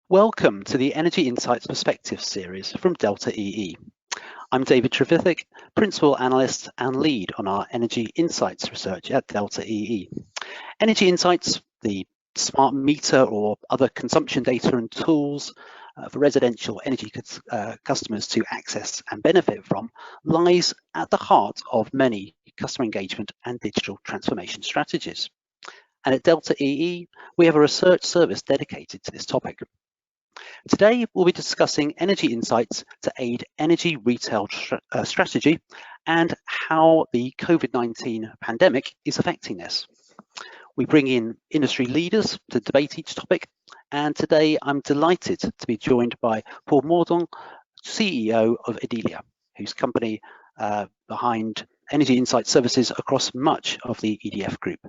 Welcome to the Energy Insights Perspectives series from Delta EE. I'm David Trevithick, Principal Analyst and Lead on our Energy Insights research at Delta EE. Energy Insights, the smart meter or other consumption data and tools for residential energy customers to access and benefit from, lies at the heart of many customer engagement and digital transformation strategies. And at Delta EE, we have a research service dedicated to this topic. Today, we'll be discussing energy insights to aid energy retail strategy and how the COVID-19 pandemic is affecting this. We bring in industry leaders to debate each topic, and today I'm delighted to be joined by Paul Mordant, CEO of Edelia, whose company behind energy insight services across much of the EDF group.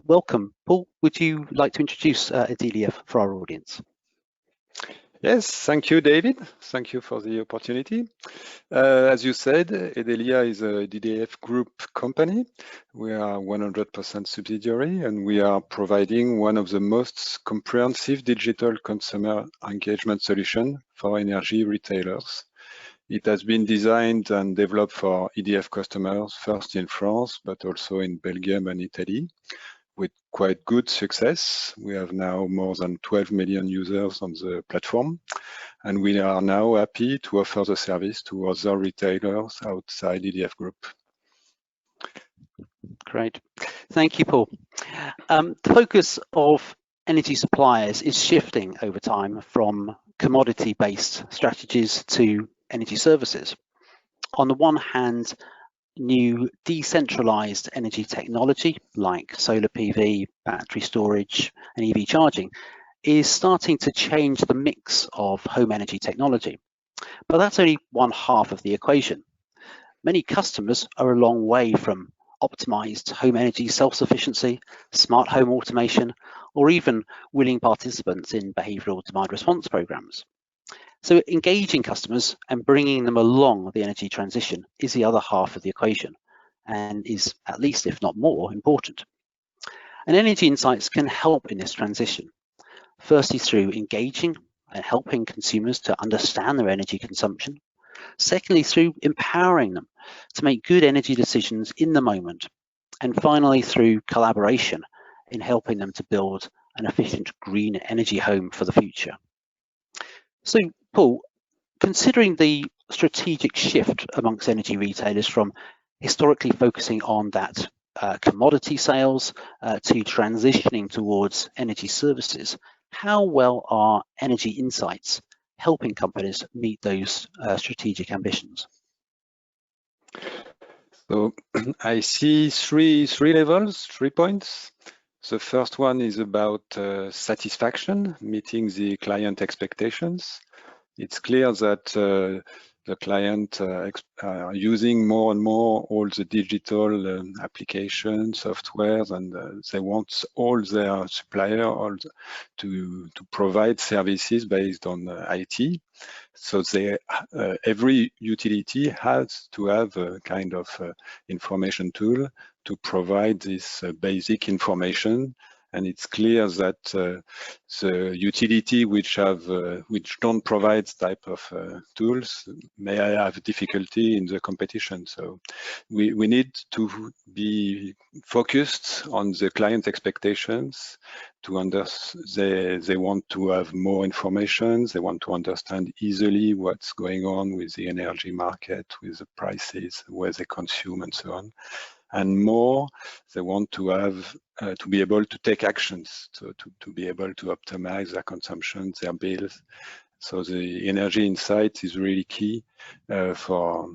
Welcome, Paul. Would you like to introduce Edelia for our audience? Yes, thank you, David. Thank you for the opportunity. As you said, Edelia is a DDF group company. We are 100% subsidiary, and we are providing one of the most comprehensive digital consumer engagement solution for energy retailers. It has been designed and developed for EDF customers, first in France, but also in Belgium and Italy, with quite good success. We have now more than 12 million users on the platform, and we are now happy to offer the service to other retailers outside EDF Group. Great. Thank you, Paul. The focus of energy suppliers is shifting over time from commodity-based strategies to energy services. On the one hand, new decentralized energy technology like solar PV, battery storage, and EV charging is starting to change the mix of home energy technology. But that's only one half of the equation. Many customers are a long way from optimized home energy self-sufficiency, smart home automation, or even willing participants in behavioral demand response programs. So engaging customers and bringing them along the energy transition is the other half of the equation and is at least, if not more, important. And Energy Insights can help in this transition. Firstly, through engaging and helping consumers to understand their energy consumption. Secondly, through empowering them to make good energy decisions in the moment. And finally, through collaboration in helping them to build an efficient green energy home for the future. So, Paul, considering the strategic shift amongst energy retailers from historically focusing on that commodity sales to transitioning towards energy services, how well are energy insights helping companies meet those strategic ambitions? So I see three levels, 3 points. The first one is about satisfaction, meeting the client expectations. It's clear that the client are using more and more all the digital applications, softwares, and they want all their supplier to provide services based on IT. So every utility has to have a kind of information tool to provide this basic information. And it's clear that the utility which don't provide type of tools may have difficulty in the competition. So we need to be focused on the client expectations they want to have more information, they want to understand easily what's going on with the energy market, with the prices, where they consume and so on. And more, they want to have to be able to take actions, to be able to optimize their consumption, their bills. So the energy insight is really key for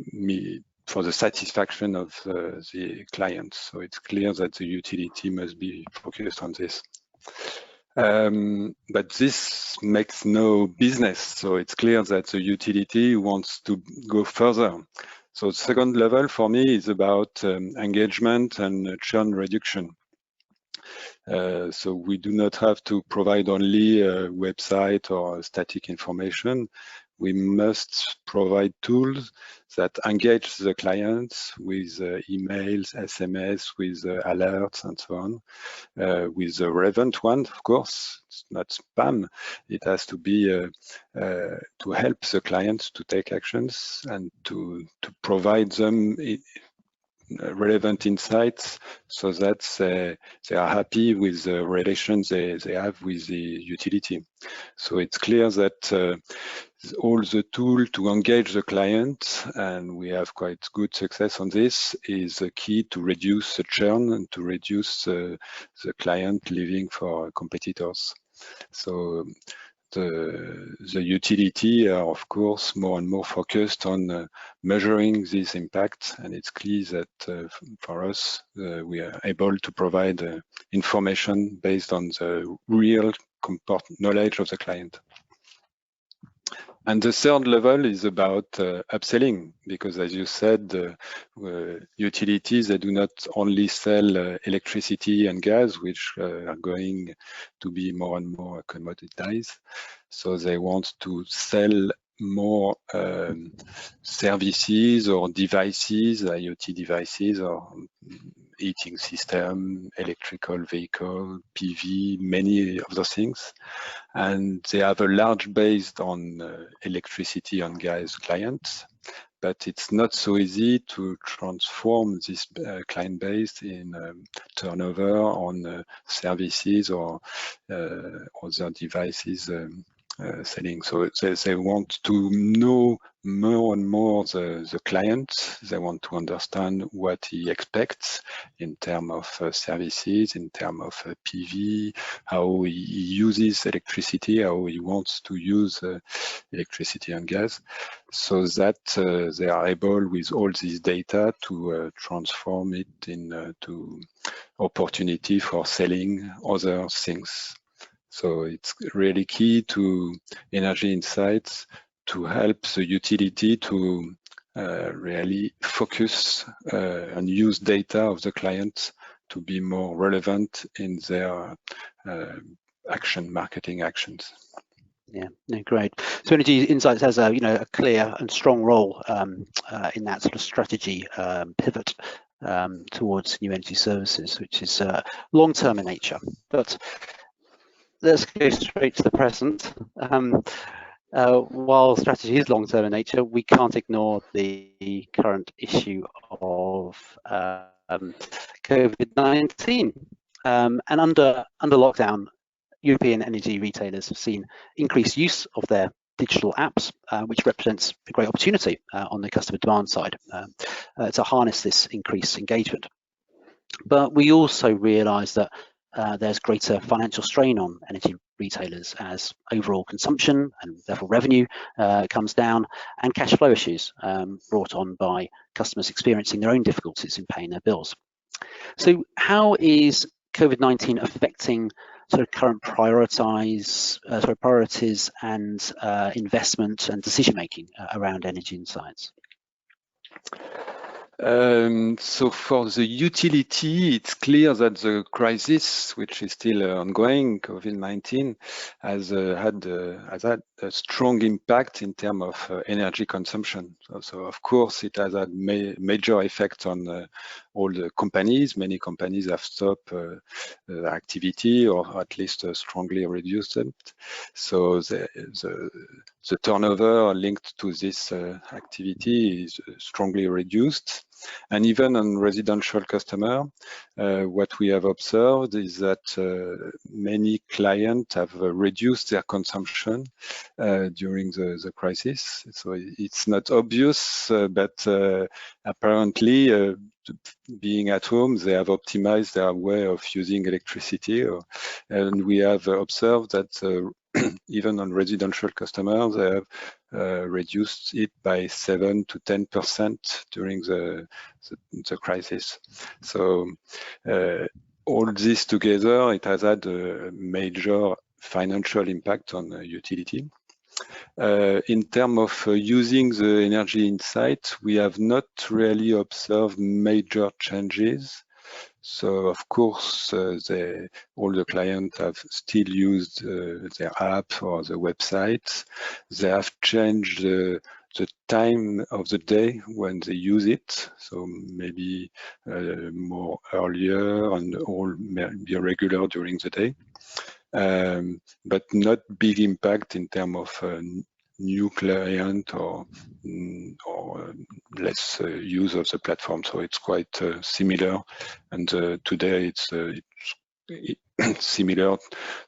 the satisfaction of the clients. So it's clear that the utility must be focused on this. But this makes no business. So it's clear that the utility wants to go further. So the second level for me is about engagement and churn reduction. So we do not have to provide only a website or static information. we must provide tools that engage the clients with emails, SMS, with alerts, and so on, with the relevant one, of course. It's not spam. It has to be to help the clients to take actions and to provide them relevant insights so that they are happy with the relations they have with the utility. So it's clear that all the tool to engage the client, and we have quite good success on this, is a key to reduce the churn and to reduce the client leaving for competitors. So the utility are, of course, more and more focused on measuring this impact, and it's clear that for us, we are able to provide information based on the real knowledge of the client. And the third level is about upselling, because as you said, utilities, they do not only sell electricity and gas, which are going to be more and more commoditized. So they want to sell more services or devices, IoT devices, or heating system, electrical vehicle, PV, many of those things. And they have a large base on electricity and gas clients, but it's not so easy to transform this client base in turnover on services or other devices selling. So they want to know more and more the client. They want to understand what he expects in terms of services, in terms of PV, how he uses electricity, how he wants to use electricity and gas, so that they are able, with all this data, to transform it into opportunity for selling other things. So it's really key to Energy Insights to help the utility to really focus and use data of the client to be more relevant in their marketing actions. Yeah, no, great. So Energy Insights has a clear and strong role in that sort of strategy pivot towards new energy services, which is long-term in nature. But let's go straight to the present. While strategy is long-term in nature, we can't ignore the current issue of COVID-19. And under lockdown, European energy retailers have seen increased use of their digital apps, which represents a great opportunity on the customer demand side to harness this increased engagement. But we also realise that there's greater financial strain on energy retailers as overall consumption and therefore revenue comes down, and cash flow issues brought on by customers experiencing their own difficulties in paying their bills. So how is COVID-19 affecting sort of current priorities and investment and decision making around Energy Insights? So for the utility, it's clear that the crisis, which is still ongoing, COVID-19, has had a strong impact in terms of energy consumption. So of course, it has had major effect on all the companies. Many companies have stopped activity, or at least strongly reduced it. So the turnover linked to this activity is strongly reduced. And even on residential customer, what we have observed is that many clients have reduced their consumption during the crisis. So it's not obvious, but apparently being at home, they have optimized their way of using electricity. And we have observed that even on residential customers, they have reduced it by 7 to 10% during the crisis. So all this together, it has had a major financial impact on utility. In terms of using the Energy Insight, we have not really observed major changes. So of course, all the clients have still used their app or the website. They have changed the time of the day when they use it. So maybe more earlier and all be regular during the day. But not big impact in terms of new client or less use of the platform. So it's quite similar, and today it's similar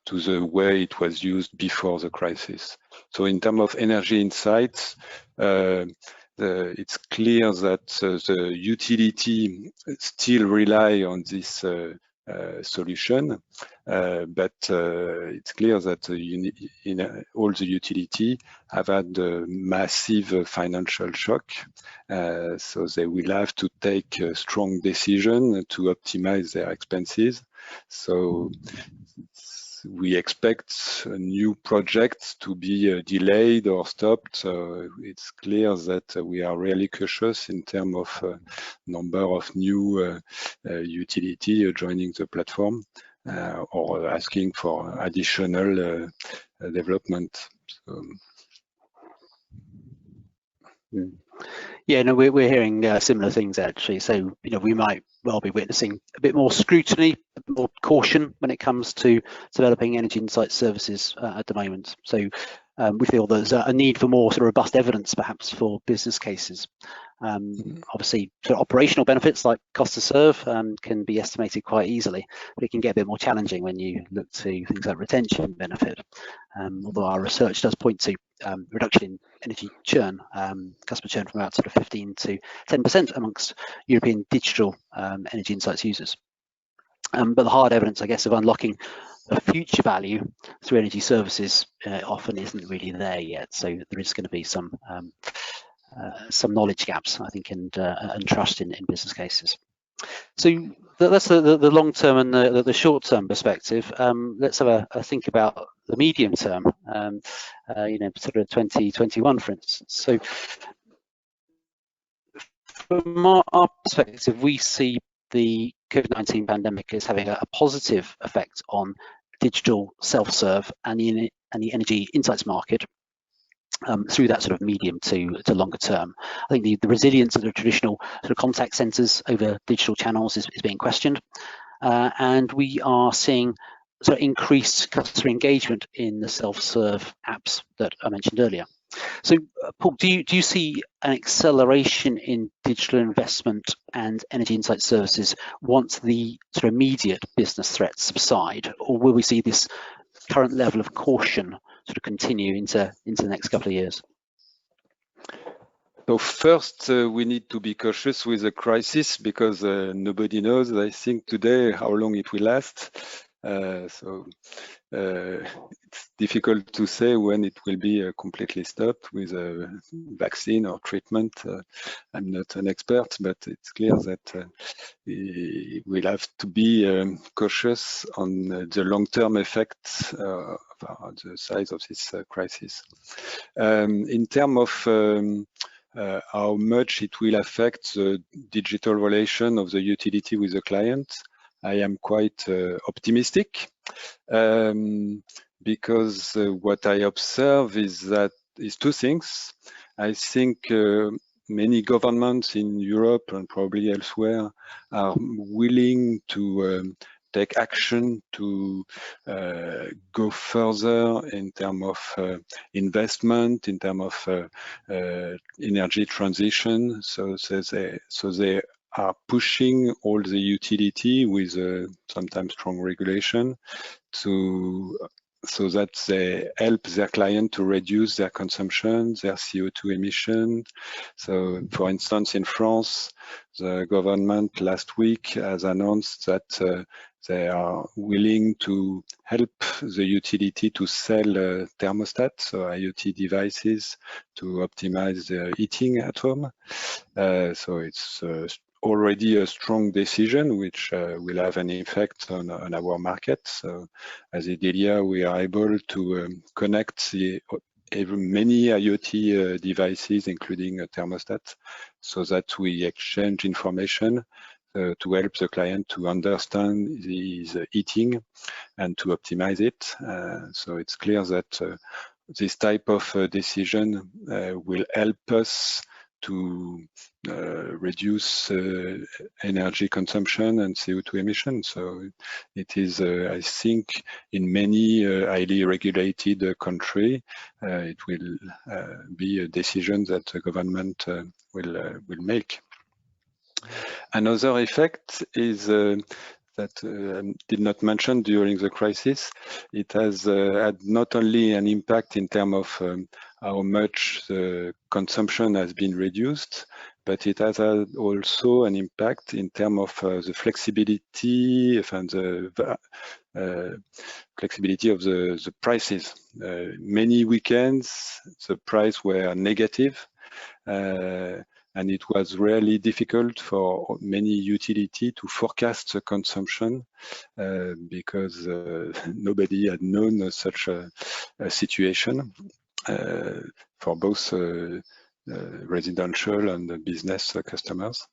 to the way it was used before the crisis. So in terms of energy insights, it's clear that the utility still rely on this solution, but it's clear that all the utility have had a massive financial shock, so they will have to take a strong decision to optimize their expenses. So we expect new projects to be delayed or stopped. So it's clear that we are really cautious in terms of number of new utility joining the platform or asking for additional development. So, Yeah, no, we're hearing similar things actually. So, we might well be witnessing a bit more scrutiny, a bit more caution when it comes to developing energy insight services at the moment. So we feel there's a need for more sort of robust evidence, perhaps, for business cases. Obviously, sort of operational benefits like cost to serve can be estimated quite easily, but it can get a bit more challenging when you look to things like retention benefit. Although our research does point to reduction in energy churn, customer churn from about sort of 15 to 10% amongst European digital energy insights users. But the hard evidence, I guess, of unlocking the future value through energy services often isn't really there yet. So there is going to be some knowledge gaps, I think, and trust in business cases. So that's the long term and the short term perspective. Let's have a think about the medium term, sort of 2021, for instance. So from our perspective, we see the COVID-19 pandemic as having a positive effect on digital self-serve and the energy insights market. Through that sort of medium to longer term. I think the resilience of the traditional sort of contact centres over digital channels is being questioned, and we are seeing sort of increased customer engagement in the self-serve apps that I mentioned earlier. So, Paul, do you see an acceleration in digital investment and energy insight services once the sort of immediate business threats subside, or will we see this current level of caution sort of continue into the next couple of years? So first, we need to be cautious with the crisis because nobody knows, I think, today how long it will last. So it's difficult to say when it will be completely stopped with a vaccine or treatment. I'm not an expert, but it's clear that we'll have to be cautious on the long-term effects of the size of this crisis. In terms of how much it will affect the digital relation of the utility with the client, I am quite optimistic because what I observe is two things. I think many governments in Europe and probably elsewhere are willing to take action to go further in terms of investment, in terms of energy transition. So they are pushing all the utility with sometimes strong regulation so that they help their client to reduce their consumption, their CO2 emission. So, for instance, in France, the government last week has announced that they are willing to help the utility to sell thermostats, so IoT devices, to optimize the heating at home. So it's already a strong decision which will have an effect on our market. So as Edelia, we are able to connect many IoT devices, including a thermostat, so that we exchange information to help the client to understand his heating and to optimize it. So it's clear that this type of decision will help us to reduce energy consumption and CO2 emissions. So it is, I think, in many highly regulated countries, it will be a decision that the government will make. Another effect is that did not mention during the crisis. It has had not only an impact in terms of how much the consumption has been reduced, but it has had also an impact in terms of the flexibility and the flexibility of the prices. Many weekends, the price were negative. And it was really difficult for many utility to forecast the consumption because nobody had known such a situation for both residential and business customers.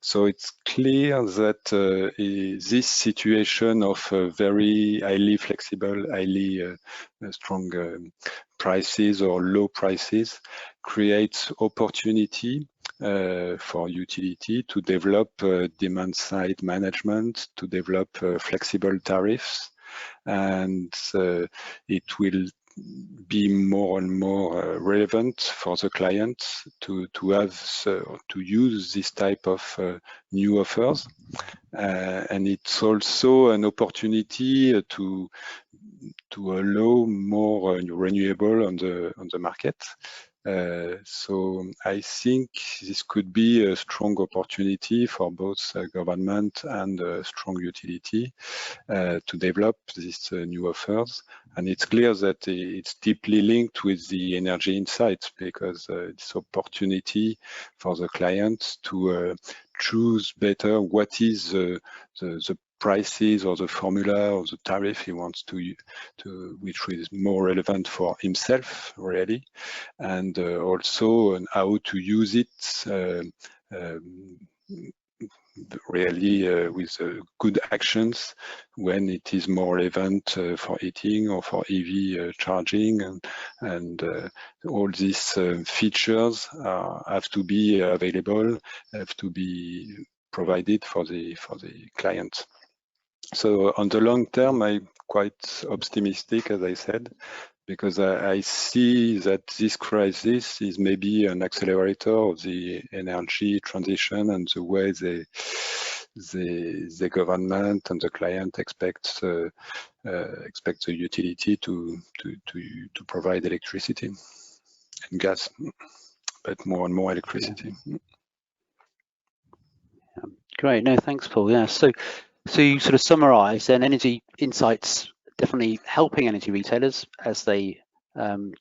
So it's clear that this situation of very highly flexible, highly strong prices or low prices creates opportunity for utility to develop demand side management, to develop flexible tariffs, and it will be more and more relevant for the client to use this type of new offers, and it's also an opportunity to allow more renewable on the market. So I think this could be a strong opportunity for both government and strong utility to develop these new offers. And it's clear that it's deeply linked with the energy insights, because it's opportunity for the client to choose better what is the prices or the formula or the tariff he wants to which is more relevant for himself really, and also on how to use it really with good actions when it is more relevant for heating or for EV charging, and all these features have to be available, have to be provided for the client. So on the long term, I'm quite optimistic, as I said, because I see that this crisis is maybe an accelerator of the energy transition and the way the government and the client expect the utility to provide electricity and gas, but more and more electricity. Yeah. Great, no, thanks, Paul. Yeah, so you sort of summarize, then energy insights definitely helping energy retailers as they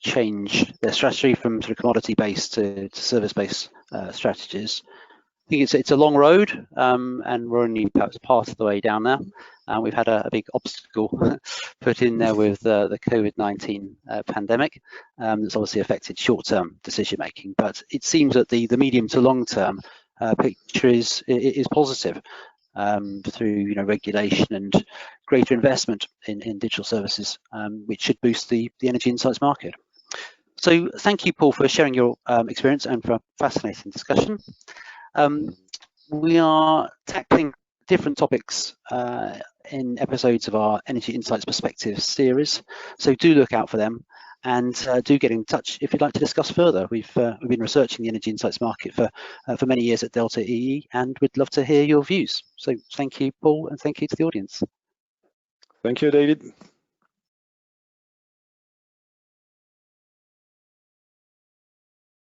change their strategy from sort of commodity-based to service-based strategies. I think it's a long road, and we're only perhaps part of the way down there. We've had a big obstacle put in there with the COVID-19 pandemic that's obviously affected short-term decision-making, but it seems that the medium to long-term picture is positive through regulation and greater investment in digital services, which should boost the energy insights market. So thank you, Paul, for sharing your experience and for a fascinating discussion. We are tackling different topics in episodes of our Energy Insights Perspectives series, so do look out for them, and do get in touch if you'd like to discuss further. We've been researching the energy insights market for many years at Delta EE, and we'd love to hear your views. So thank you, Paul, and thank you to the audience. Thank you, David.